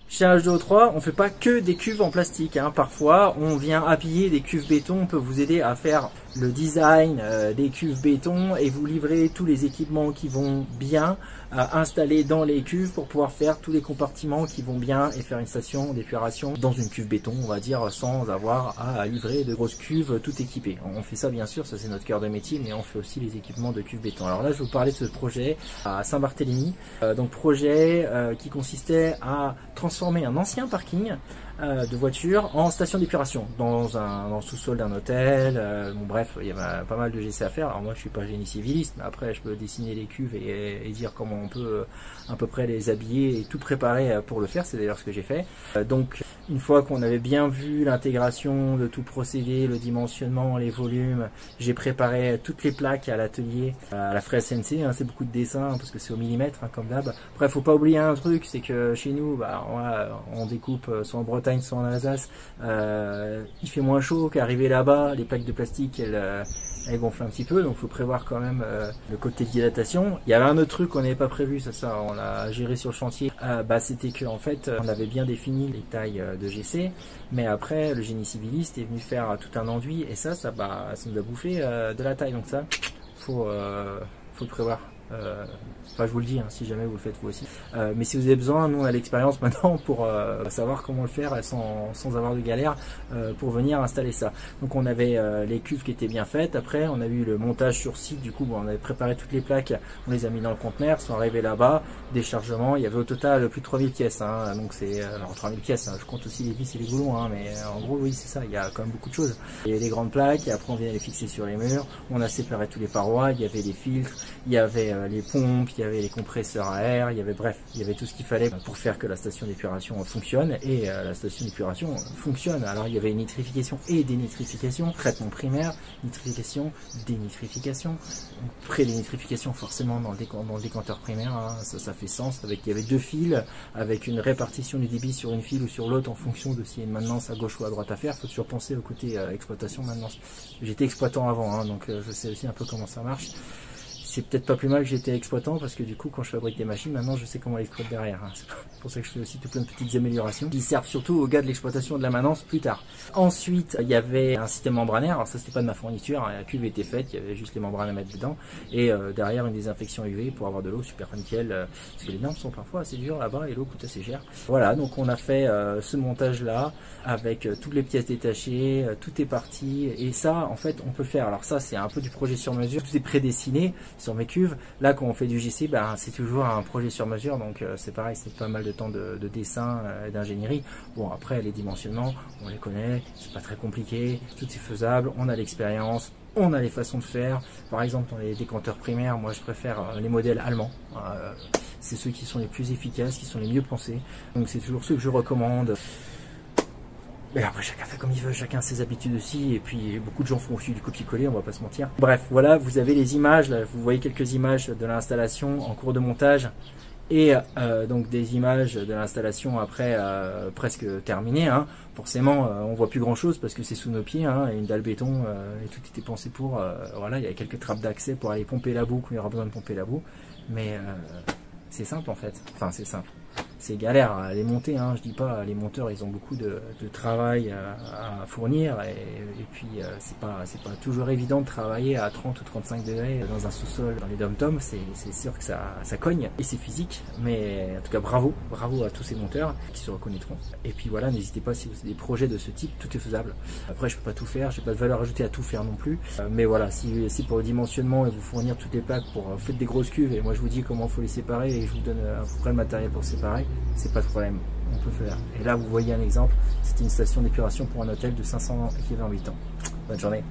Chez H2O3, on fait pas que des cuves en plastique, hein. Parfois, on vient appuyer des cuves béton, on peut vous aider à faire le design des cuves béton et vous livrer tous les équipements qui vont bien installés dans les cuves pour pouvoir faire tous les compartiments qui vont bien et faire une station d'épuration dans une cuve béton, on va dire, sans avoir à livrer de grosses cuves tout équipées. On fait ça bien sûr, ça c'est notre cœur de métier, mais on fait aussi les équipements de cuves béton. Alors là, je vais vous parler de ce projet à Saint-Barthélemy, donc projet qui consistait à transformer un ancien parking de voitures en station d'épuration dans le sous-sol d'un hôtel. Bon, bref, il y avait pas mal de GC à faire. Alors moi je suis pas génie civiliste, mais après je peux dessiner les cuves et dire comment on peut à peu près les habiller et tout préparer pour le faire. C'est d'ailleurs ce que j'ai fait. Donc une fois qu'on avait bien vu l'intégration de tout procédé, le dimensionnement, les volumes, j'ai préparé toutes les plaques à l'atelier, à la fraise CNC, hein, c'est beaucoup de dessins parce que c'est au millimètre, hein, comme d'hab. Après, faut pas oublier un truc, c'est que chez nous, on découpe soit en Bretagne, soit en Alsace, il fait moins chaud qu'arriver là-bas, les plaques de plastique, elles gonflent un petit peu, donc faut prévoir quand même le côté dilatation. Il y avait un autre truc qu'on n'avait pas prévu, ça on l'a géré sur le chantier, c'était que en fait on avait bien défini les tailles de GC, mais après le génie civiliste est venu faire tout un enduit et ça nous a bouffé de la taille, donc ça faut le prévoir. Enfin, je vous le dis, hein, si jamais vous le faites vous aussi. Mais si vous avez besoin, nous on a l'expérience maintenant pour savoir comment le faire sans avoir de galère pour venir installer ça. Donc on avait les cuves qui étaient bien faites. Après on a eu le montage sur site. Du coup on avait préparé toutes les plaques, on les a mis dans le conteneur, sont arrivés là-bas, déchargement. Il y avait au total plus de 3000 pièces. Hein, donc c'est 3000 pièces. Hein, je compte aussi les vis et les boulons, hein, mais en gros oui c'est ça. Il y a quand même beaucoup de choses. Il y avait les grandes plaques et après on vient les fixer sur les murs. On a séparé tous les parois. Il y avait les filtres, il y avait les pompes, il y avait les compresseurs à air, il y avait tout ce qu'il fallait pour faire que la station d'épuration fonctionne et la station d'épuration fonctionne. Alors il y avait nitrification et dénitrification, traitement primaire, nitrification, dénitrification, pré-dénitrification forcément dans le décanteur primaire, hein, ça fait sens. Il y avait deux fils avec une répartition du débit sur une file ou sur l'autre en fonction de s'il y a une maintenance à gauche ou à droite à faire. Il faut toujours penser au côté exploitation maintenance. J'étais exploitant avant, hein, donc je sais aussi un peu comment ça marche. C'est peut-être pas plus mal que j'étais exploitant parce que du coup quand je fabrique des machines maintenant je sais comment les exploiter derrière, hein. C'est pour ça que je fais aussi tout plein de petites améliorations qui servent surtout aux gars de l'exploitation de la maintenance plus tard. Ensuite il y avait un système membranaire, alors ça c'était pas de ma fourniture, hein. La cuve était faite, il y avait juste les membranes à mettre dedans et derrière une désinfection UV pour avoir de l'eau super nickel, parce que les normes sont parfois assez dures là-bas et l'eau coûte assez cher. Voilà, donc on a fait ce montage là avec toutes les pièces détachées, tout est parti et ça en fait on peut faire, alors ça c'est un peu du projet sur mesure, tout est prédessiné sur mes cuves. Là quand on fait du GC, c'est toujours un projet sur mesure, donc c'est pareil, c'est pas mal de temps de dessin et d'ingénierie. Bon après les dimensionnements on les connaît, c'est pas très compliqué, tout est faisable, on a l'expérience, on a les façons de faire. Par exemple dans les décanteurs primaires, moi je préfère les modèles allemands, c'est ceux qui sont les plus efficaces, qui sont les mieux pensés, donc c'est toujours ceux que je recommande. Mais après chacun fait comme il veut, chacun a ses habitudes aussi, et puis beaucoup de gens font aussi du copier-coller, on va pas se mentir. Bref, voilà, vous avez les images, là, vous voyez quelques images de l'installation en cours de montage, et donc des images de l'installation après presque terminées, hein. Forcément on voit plus grand chose parce que c'est sous nos pieds, hein, et une dalle béton et tout était pensé pour, voilà, il y a quelques trappes d'accès pour aller pomper la boue quand il y aura besoin de pomper la boue, mais c'est simple en fait, enfin c'est simple. C'est galère à les monter, hein. Je dis pas, les monteurs ils ont beaucoup de travail à fournir et puis c'est pas toujours évident de travailler à 30 ou 35 degrés dans un sous-sol dans les dom-toms, c'est sûr que ça cogne et c'est physique, mais en tout cas bravo à tous ces monteurs qui se reconnaîtront. Et puis voilà, n'hésitez pas si vous avez des projets de ce type, tout est faisable. Après je peux pas tout faire, j'ai pas de valeur ajoutée à tout faire non plus, mais voilà, si pour le dimensionnement et vous fournir toutes les plaques pour faites des grosses cuves et moi je vous dis comment il faut les séparer et je vous donne à peu près le matériel pour séparer, c'est pas de problème, on peut faire. Et là vous voyez un exemple, c'était une station d'épuration pour un hôtel de 500 équivalents 8 ans. Bonne journée.